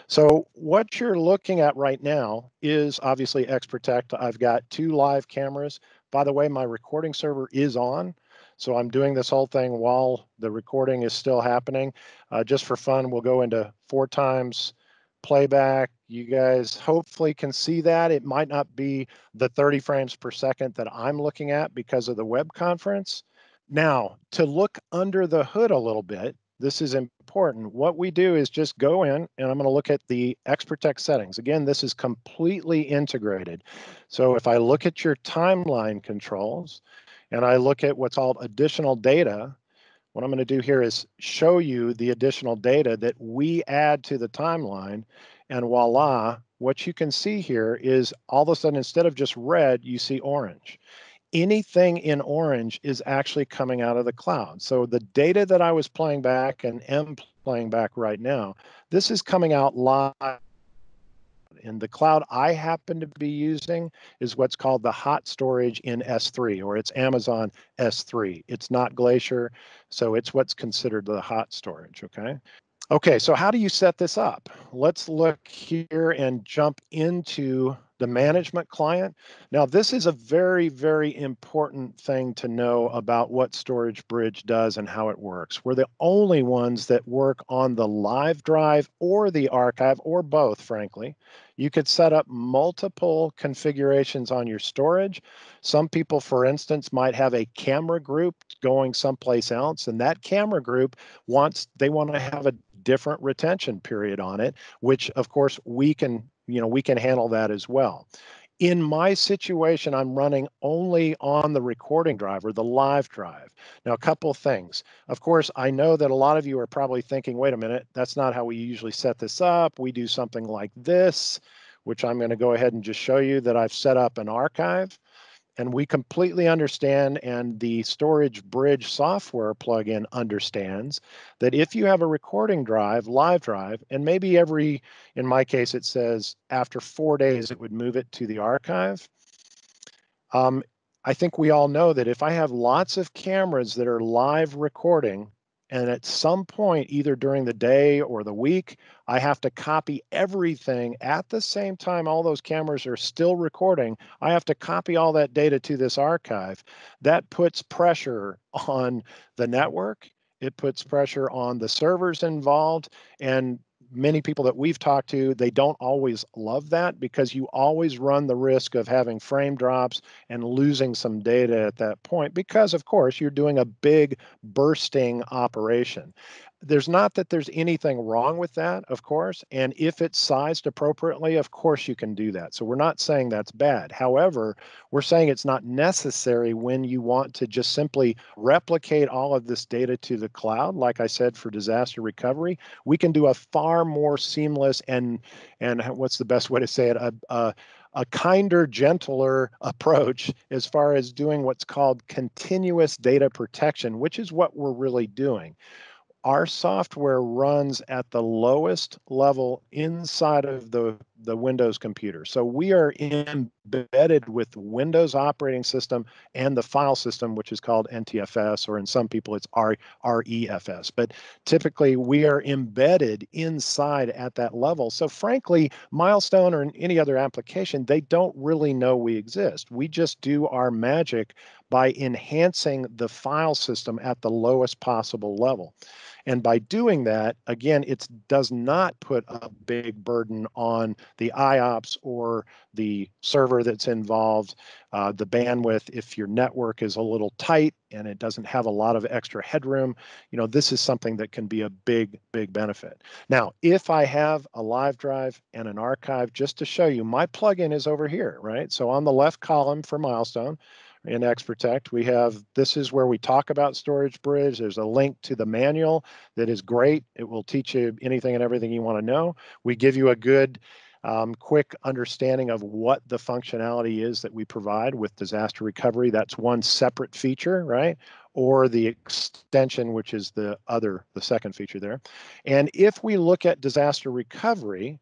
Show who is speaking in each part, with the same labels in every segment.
Speaker 1: So what you're looking at right now is obviously XProtect. I've got 2 live cameras. By the way, my recording server is on. So I'm doing this whole thing while the recording is still happening. Just for fun, we'll go into 4 times playback. You guys hopefully can see that. It might not be the 30 frames per second that I'm looking at because of the web conference. Now, to look under the hood a little bit, this is important. What we do is just go in and I'm going to look at the XProtect settings. Again, this is completely integrated. So if I look at your timeline controls and I look at what's called additional data, what I'm going to do here is show you the additional data that we add to the timeline. And voila, what you can see here is all of a sudden, instead of just red, you see orange. Anything in orange is actually coming out of the cloud. So the data that I was playing back and am playing back right now, this is coming out live. And the cloud I happen to be using is what's called the hot storage in S3, or it's Amazon S3. It's not Glacier, so it's what's considered the hot storage, okay? Okay, so how do you set this up? Let's look here and jump into the management client. Now, this is a very, very important thing to know about what Storage Bridge does and how it works. We're the only ones that work on the live drive or the archive, or both, frankly. You could set up multiple configurations on your storage. Some people, for instance, might have a camera group going someplace else, and that camera group they want to have a different retention period on it, which of course we can handle that as well. In my situation, I'm running only on the recording drive or the live drive. Now, a couple things. Of course, I know that a lot of you are probably thinking, wait a minute, that's not how we usually set this up. We do something like this, which I'm going to go ahead and just show you that I've set up an archive. And we completely understand, and the Storage Bridge software plugin understands, that if you have a recording drive, live drive, and maybe in my case, it says after 4 days, it would move it to the archive. I think we all know that if I have lots of cameras that are live recording, and at some point, either during the day or the week, I have to copy everything at the same time all those cameras are still recording. I have to copy all that data to this archive. That puts pressure on the network. It puts pressure on the servers involved. And many people that we've talked to, they don't always love that because you always run the risk of having frame drops and losing some data at that point because, of course, you're doing a big bursting operation. There's not that there's anything wrong with that, of course, and if it's sized appropriately, of course you can do that. So we're not saying that's bad. However, we're saying it's not necessary when you want to just simply replicate all of this data to the cloud. Like I said, for disaster recovery, we can do a far more seamless and what's the best way to say it, a kinder, gentler approach as far as doing what's called continuous data protection, which is what we're really doing. Our software runs at the lowest level inside of the Windows computer. So we are embedded with the Windows operating system and the file system, which is called NTFS, or in some people it's REFS. But typically we are embedded inside at that level. So frankly, Milestone or any other application, they don't really know we exist. We just do our magic by enhancing the file system at the lowest possible level. And by doing that, again, it does not put a big burden on the IOPS or the server that's involved, the bandwidth. If your network is a little tight and it doesn't have a lot of extra headroom, this is something that can be a big, big benefit. Now, if I have a live drive and an archive, just to show you, my plugin is over here, right? So on the left column for Milestone, in XProtect, this is where we talk about Storage Bridge. There's a link to the manual that is great. It will teach you anything and everything you want to know. We give you a good, quick understanding of what the functionality is that we provide with disaster recovery. That's one separate feature, right? Or the extension, which is the second feature there. And if we look at disaster recovery,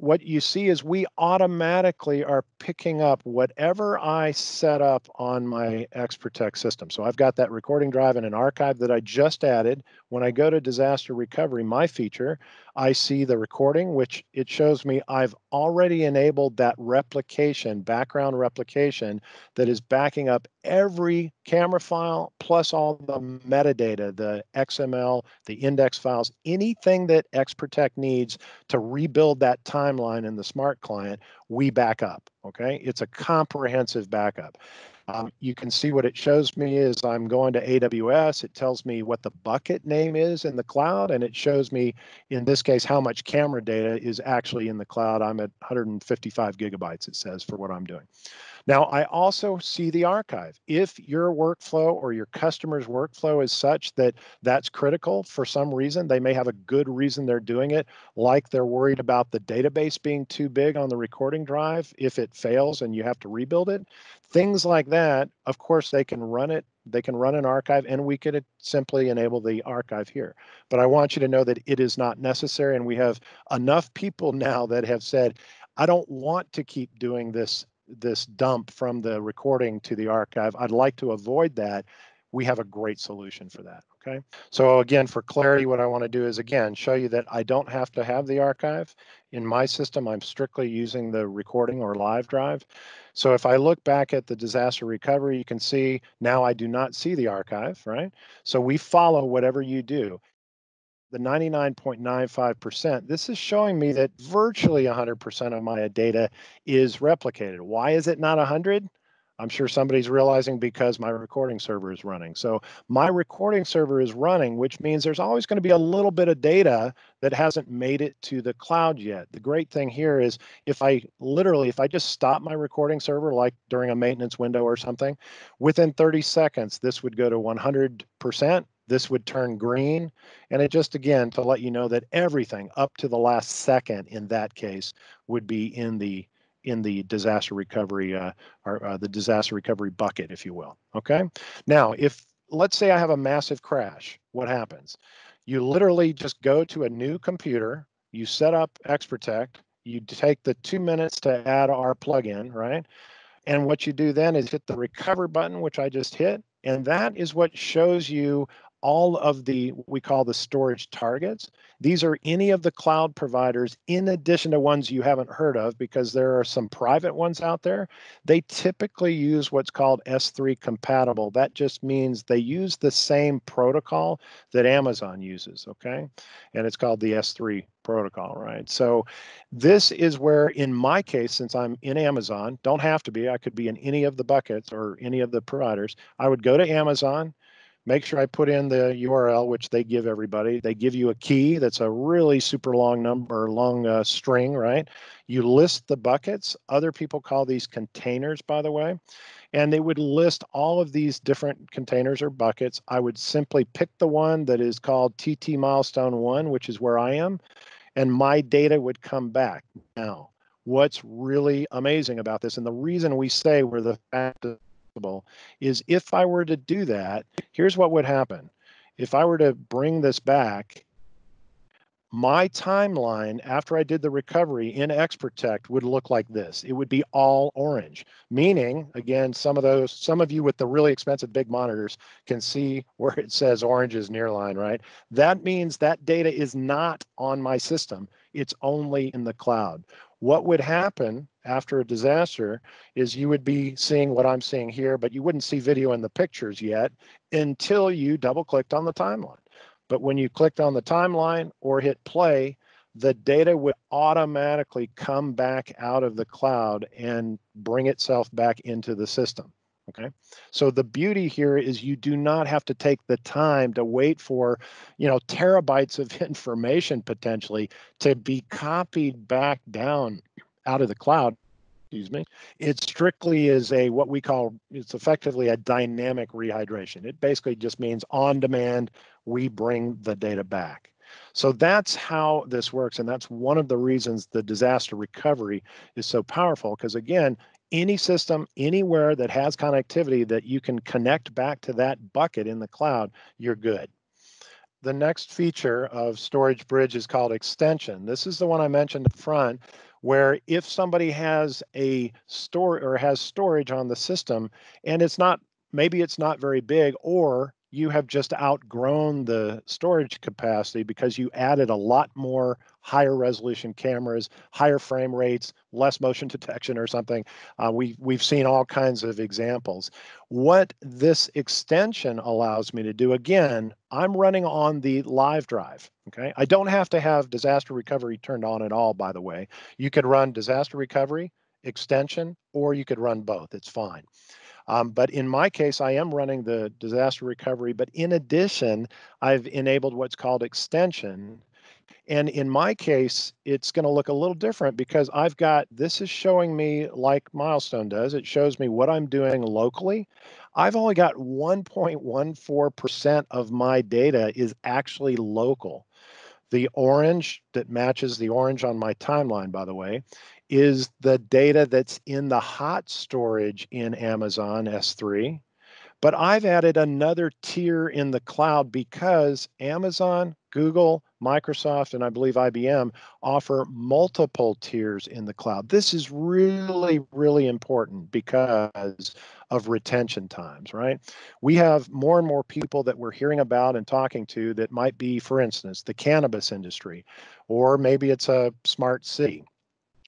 Speaker 1: what you see is we automatically are picking up whatever I set up on my XProtect system. So I've got that recording drive and an archive that I just added. When I go to disaster recovery, my feature, I see the recording, which it shows me I've already enabled that replication, background replication, that is backing up every camera file plus all the metadata, the XML, the index files, anything that XProtect needs to rebuild that timeline in the smart client, we back up, okay? It's a comprehensive backup. You can see what it shows me is I'm going to AWS. It tells me what the bucket name is in the cloud, and it shows me, in this case, how much camera data is actually in the cloud. I'm at 155 gigabytes, it says, for what I'm doing. Now, I also see the archive. If your workflow or your customer's workflow is such that that's critical for some reason, they may have a good reason they're doing it, like they're worried about the database being too big on the recording drive if it fails and you have to rebuild it. Things like that, of course, they can run it. They can run an archive, and we could simply enable the archive here. But I want you to know that it is not necessary, and we have enough people now that have said, I don't want to keep doing this dump from the recording to the archive. I'd like to avoid that. We have a great solution for that, okay? So again, for clarity, what I want to do is, again, show you that I don't have to have the archive. In my system, I'm strictly using the recording or live drive. So if I look back at the disaster recovery, you can see now I do not see the archive, right? So we follow whatever you do. The 99.95%, this is showing me that virtually 100% of my data is replicated. Why is it not 100? I'm sure somebody's realizing because my recording server is running. So my recording server is running, which means there's always going to be a little bit of data that hasn't made it to the cloud yet. The great thing here is if I just stop my recording server, like during a maintenance window or something, within 30 seconds, this would go to 100%. This would turn green. And it just, again, to let you know that everything up to the last second in that case would be in the disaster recovery or the disaster recovery bucket, if you will. Okay. Now, if let's say I have a massive crash, what happens? You literally just go to a new computer, you set up XProtect, you take the 2 minutes to add our plugin, right? And what you do then is hit the recover button, which I just hit, and that is what shows you all of the, what we call the storage targets. These are any of the cloud providers in addition to ones you haven't heard of, because there are some private ones out there. They typically use what's called S3 compatible. That just means they use the same protocol that Amazon uses, okay? And it's called the S3 protocol, right? So this is where, in my case, since I'm in Amazon, don't have to be, I could be in any of the buckets or any of the providers, I would go to Amazon, make sure I put in the URL, which they give everybody. They give you a key that's a really super long number, long string, right? You list the buckets. Other people call these containers, by the way. And they would list all of these different containers or buckets. I would simply pick the one that is called TT Milestone 1, which is where I am, and my data would come back. Now, what's really amazing about this, and the reason we say we're the fastest, is if I were to do that, here's what would happen. If I were to bring this back, my timeline after I did the recovery in XProtect would look like this. It would be all orange, meaning, again, some of you with the really expensive big monitors can see where it says orange is nearline, right? That means that data is not on my system. It's only in the cloud. What would happen after a disaster is you would be seeing what I'm seeing here, but you wouldn't see video in the pictures yet until you double clicked on the timeline. But when you clicked on the timeline or hit play, the data would automatically come back out of the cloud and bring itself back into the system. Okay. So the beauty here is you do not have to take the time to wait for, terabytes of information potentially to be copied back down out of the cloud. Excuse me. It strictly is it's effectively a dynamic rehydration. It basically just means on demand, we bring the data back. So that's how this works. And that's one of the reasons the disaster recovery is so powerful, because again, any system anywhere that has connectivity that you can connect back to that bucket in the cloud, you're good. The next feature of Storage Bridge is called extension. This is the one I mentioned up front. where if somebody has a store or has storage on the system and it's not, maybe it's not very big, or you have just outgrown the storage capacity because you added a lot more higher resolution cameras, higher frame rates, less motion detection or something. We've seen all kinds of examples. What this extension allows me to do, again, I'm running on the live drive. Okay, I don't have to have disaster recovery turned on at all, by the way. You could run disaster recovery, extension, or you could run both. It's fine. But in my case, I am running the disaster recovery, but in addition, I've enabled what's called extension. And in my case, it's going to look a little different because I've got, this is showing me like Milestone does. It shows me what I'm doing locally. I've only got 1.14% of my data is actually local. The orange that matches the orange on my timeline, by the way, is the data that's in the hot storage in Amazon S3. But I've added another tier in the cloud because Amazon, Google, Microsoft, and I believe IBM offer multiple tiers in the cloud. This is really, really important because of retention times, right? We have more and more people that we're hearing about and talking to that might be, for instance, the cannabis industry, or maybe it's a smart city.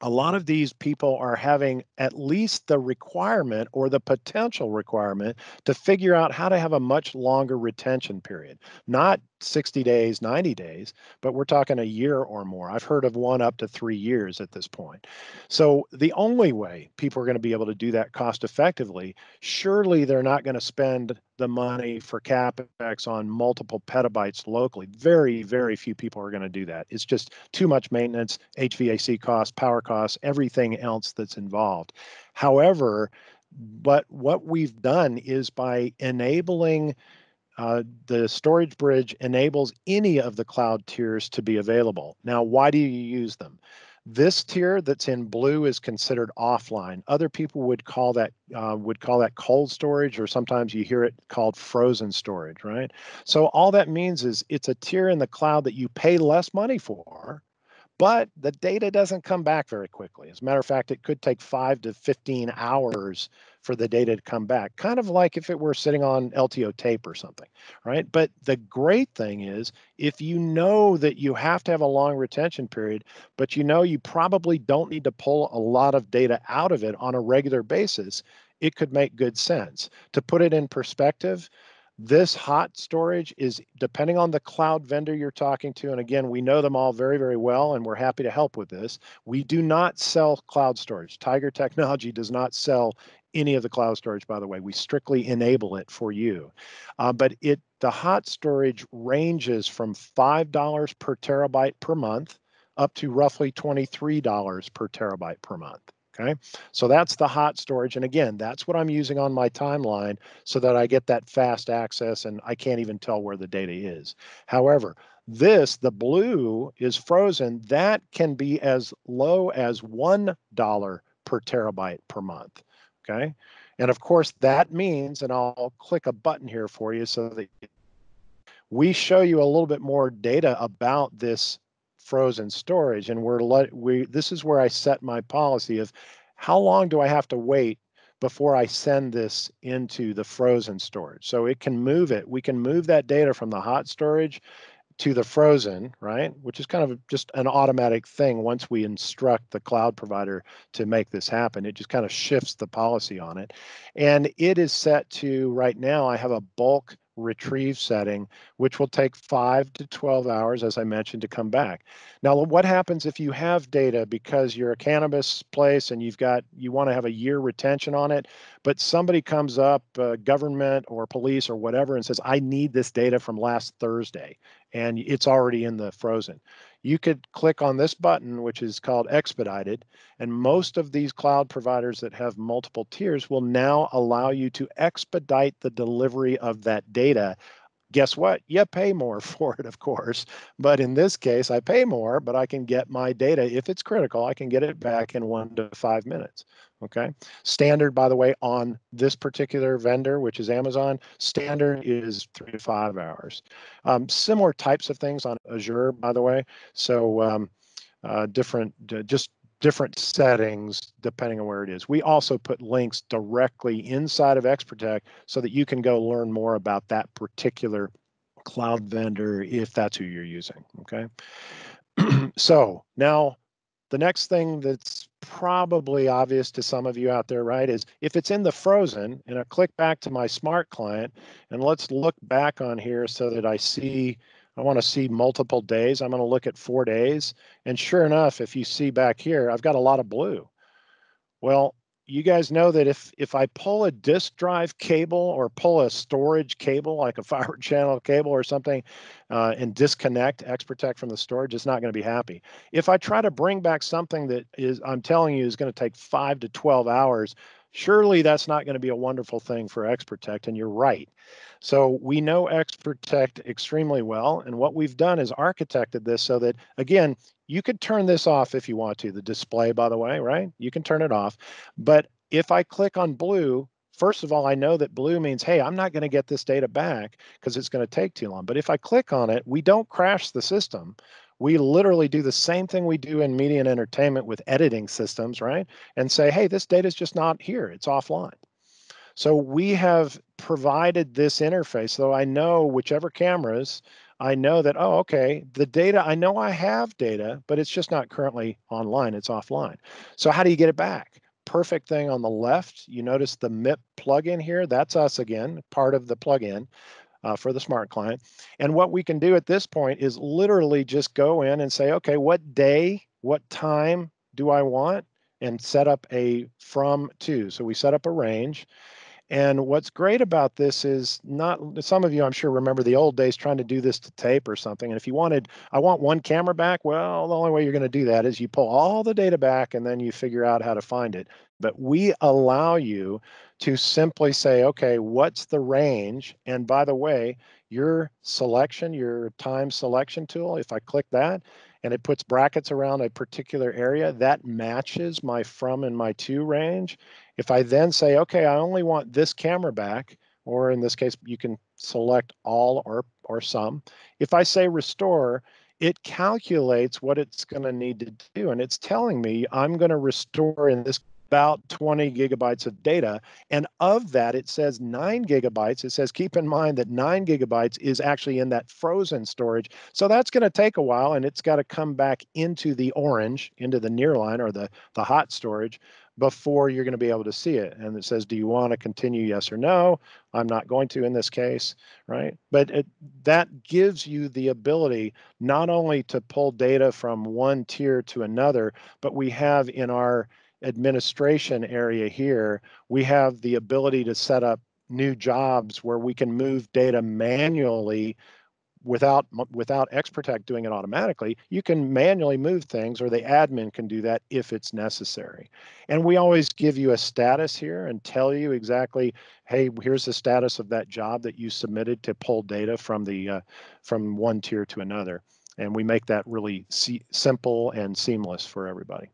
Speaker 1: A lot of these people are having at least the requirement or the potential requirement to figure out how to have a much longer retention period, not 60 days, 90 days, but we're talking a year or more. I've heard of one up to 3 years at this point. So the only way people are going to be able to do that cost effectively, surely they're not going to spend the money for CapEx on multiple petabytes locally. Very, very few people are going to do that. It's just too much maintenance, HVAC costs, power costs, everything else that's involved. However, but what we've done is by enabling the storage bridge enables any of the cloud tiers to be available. Now, why do you use them? This tier that's in blue is considered offline. Other people would call that cold storage, or sometimes you hear it called frozen storage, right? So all that means is it's a tier in the cloud that you pay less money for, but the data doesn't come back very quickly. As a matter of fact, it could take 5 to 15 hours for the data to come back, kind of like if it were sitting on LTO tape or something, right? But the great thing is, if you know that you have to have a long retention period, but you know you probably don't need to pull a lot of data out of it on a regular basis, it could make good sense. To put it in perspective, this hot storage is depending on the cloud vendor you're talking to. And again, we know them all very, very well, and we're happy to help with this. We do not sell cloud storage. Tiger Technology does not sell any of the cloud storage, by the way. We strictly enable it for you. But the hot storage ranges from $5 per terabyte per month up to roughly $23 per terabyte per month. Okay, so that's the hot storage. And again, that's what I'm using on my timeline so that I get that fast access and I can't even tell where the data is. However, the blue is frozen. That can be as low as $1 per terabyte per month. Okay, and of course that means, and I'll click a button here for you so that we show you a little bit more data about this frozen storage. And this is where I set my policy of how long do I have to wait before I send this into the frozen storage. So it can move it. We can move that data from the hot storage to the frozen, right? Which is kind of just an automatic thing. Once we instruct the cloud provider to make this happen, it just kind of shifts the policy on it. And it is set to, right now, I have a bulk retrieve setting, which will take 5 to 12 hours, as I mentioned, to come back. Now, what happens if you have data because you're a cannabis place and you want to have a year retention on it, but somebody comes up, government or police or whatever, and says, I need this data from last Thursday, and it's already in the frozen. You could click on this button, which is called expedited, and most of these cloud providers that have multiple tiers will now allow you to expedite the delivery of that data. Guess what? You pay more for it, of course. But in this case, I pay more, but I can get my data. If it's critical, I can get it back in 1 to 5 minutes. Okay. Standard, by the way, on this particular vendor, which is Amazon, standard is 3 to 5 hours. Similar types of things on Azure, by the way. So different, just different settings depending on where it is. We also put links directly inside of XProtect so that you can go learn more about that particular cloud vendor if that's who you're using, okay? So now the next thing that's probably obvious to some of you out there, right, is if it's in the frozen, and I click back to my smart client, and let's look back on here so that I want to see multiple days. I'm going to look at 4 days. And sure enough, if you see back here, I've got a lot of blue. Well, you guys know that if I pull a disk drive cable or pull a storage cable like a fiber channel cable or something and disconnect XProtect from the storage, it's not going to be happy. If I try to bring back something that is, I'm telling you, is going to take 5 to 12 hours, surely that's not going to be a wonderful thing for XProtect, and you're right. So we know XProtect extremely well, and what we've done is architected this so that, again, you could turn this off if you want to. The display, by the way, right? You can turn it off. But if I click on blue, first of all, I know that blue means, hey, I'm not going to get this data back because it's going to take too long. But if I click on it, we don't crash the system. We literally do the same thing we do in media and entertainment with editing systems, right? And say, hey, this data is just not here. It's offline. So we have provided this interface, so I know whichever cameras, I know that, oh, okay, the data, I know I have data, but it's just not currently online, it's offline. So how do you get it back? Perfect thing on the left, you notice the MIP plugin here, that's us again, part of the plugin for the smart client. And what we can do at this point is literally just go in and say, okay, what day, what time do I want? And set up a from to. So we set up a range. And what's great about this is not, some of you I'm sure remember the old days trying to do this to tape or something. And if you wanted, I want one camera back, well, the only way you're going to do that is you pull all the data back and then you figure out how to find it. But we allow you to simply say, okay, what's the range? And by the way, your selection, your time selection tool, if I click that and it puts brackets around a particular area, that matches my from and my to range. If I then say, okay, I only want this camera back, or in this case, you can select all or some. If I say restore, it calculates what it's going to need to do. And it's telling me I'm going to restore in this about 20 gigabytes of data. And of that, it says 9 gigabytes. It says, keep in mind that 9 gigabytes is actually in that frozen storage. So that's going to take a while, and it's got to come back into the orange, into the nearline or the hot storage before you're going to be able to see it. And it says, do you want to continue, yes or no? I'm not going to in this case, right? But that gives you the ability not only to pull data from one tier to another, but we have in our administration area here, we have the ability to set up new jobs where we can move data manually without XProtect doing it automatically. You can manually move things, or the admin can do that if it's necessary. And we always give you a status here and tell you exactly, hey, here's the status of that job that you submitted to pull data from the from one tier to another. And we make that really simple and seamless for everybody.